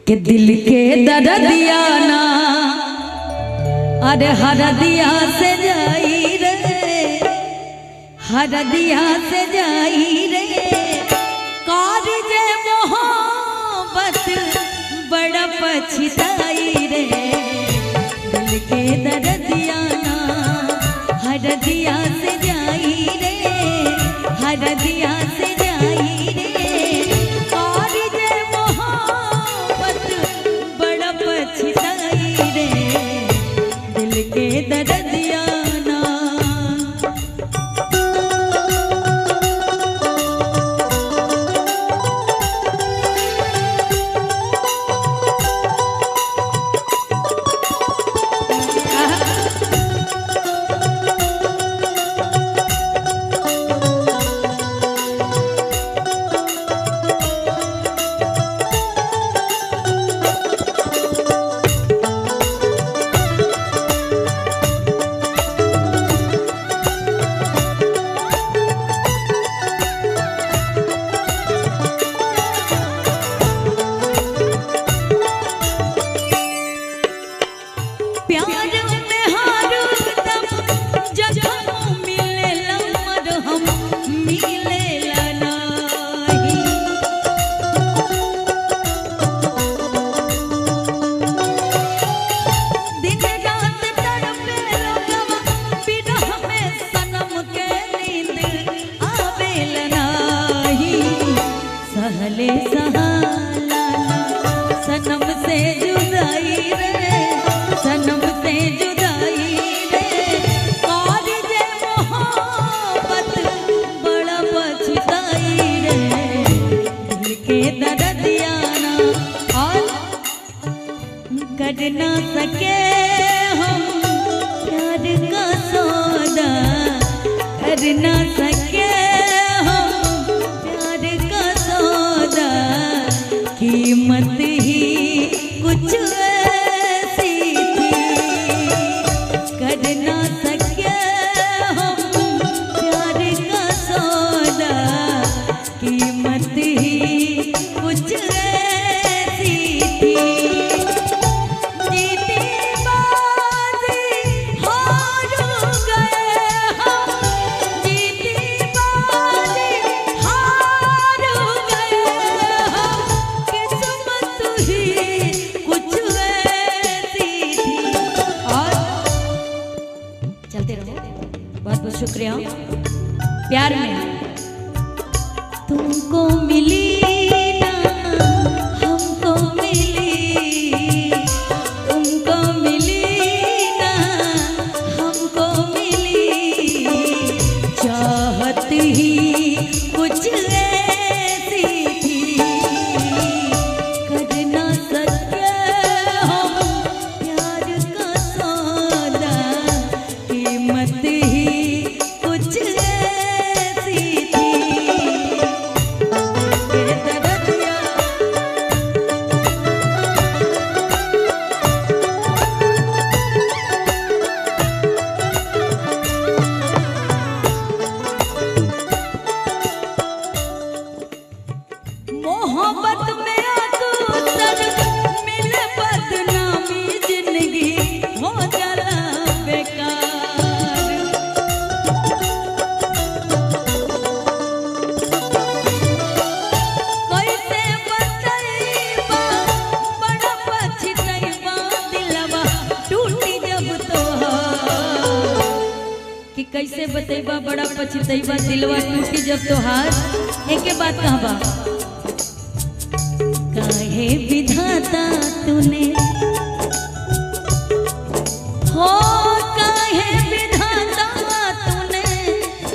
कि दिल के दर्दिया ना अरे हरदिया से जाई रे, हरदिया से जाई रे, कारजे मोहब्बत बड़ा पछताई रे। दिल के दर्दिया ना हरदिया से जाई रे, हरदिया से जाई रे, कारजे मोहब्बत बड़ा पछताई रे। दिल के दर्दिया ना सहले सहालाना सनम से जुदाई रे, सनम से जुदाई रे, कारजे मोहब्बत बड़ा पछताई रे। दिल के दर्दिया ना और कर ना सके हम प्यार का सौदा, कर ना सके कीमत ही कुछ ऐसी थी, कर ना सके हम प्यार का सौदा, कीमत ही कुछ ऐसी थी। जीती बाजी हार गए हम, जीती बाजी हार गए हम, चलते रहो। बहुत बहुत शुक्रिया। प्यार में तुमको मिली ना हमको मिली, तुमको मिली ना हमको मिली, चाहत ही कुछ ऐसी थी, कर ना सके हम प्यार का सौदा, कीमत ही कुछ ऐसी थी। ये दर्दिया मोहब्बत में आतूतर मिले बदनामी, जिंदगी हो जाला बेकार। कैसे बतईबा बड़ा पछतईबा, दिलवा टूटी जब तोहार, कि कैसे बतईबा बड़ा पछतईबा, दिलवा टूटी जब तोहार। एक बात कहबा, काहे विधाता तूने हो, काहे विधाता तूने,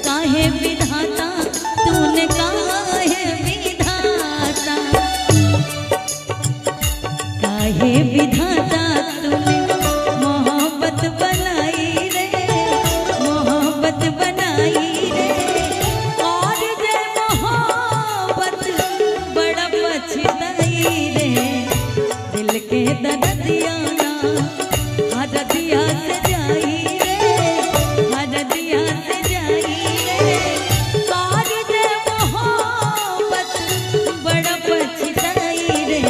काहे विधाता तूने, काहे विधाता, काहे विधाता तूने मोहब्बत बनाई रे, मोहब्बत बनाई रे, और जे मोहब्बत बड़ा पछताई रे। दिल के दर्दिया ना हरदिया से जाई रे, हरदिया से जाई रे, कारजे मोहब्बत बड़ा पछताई रे।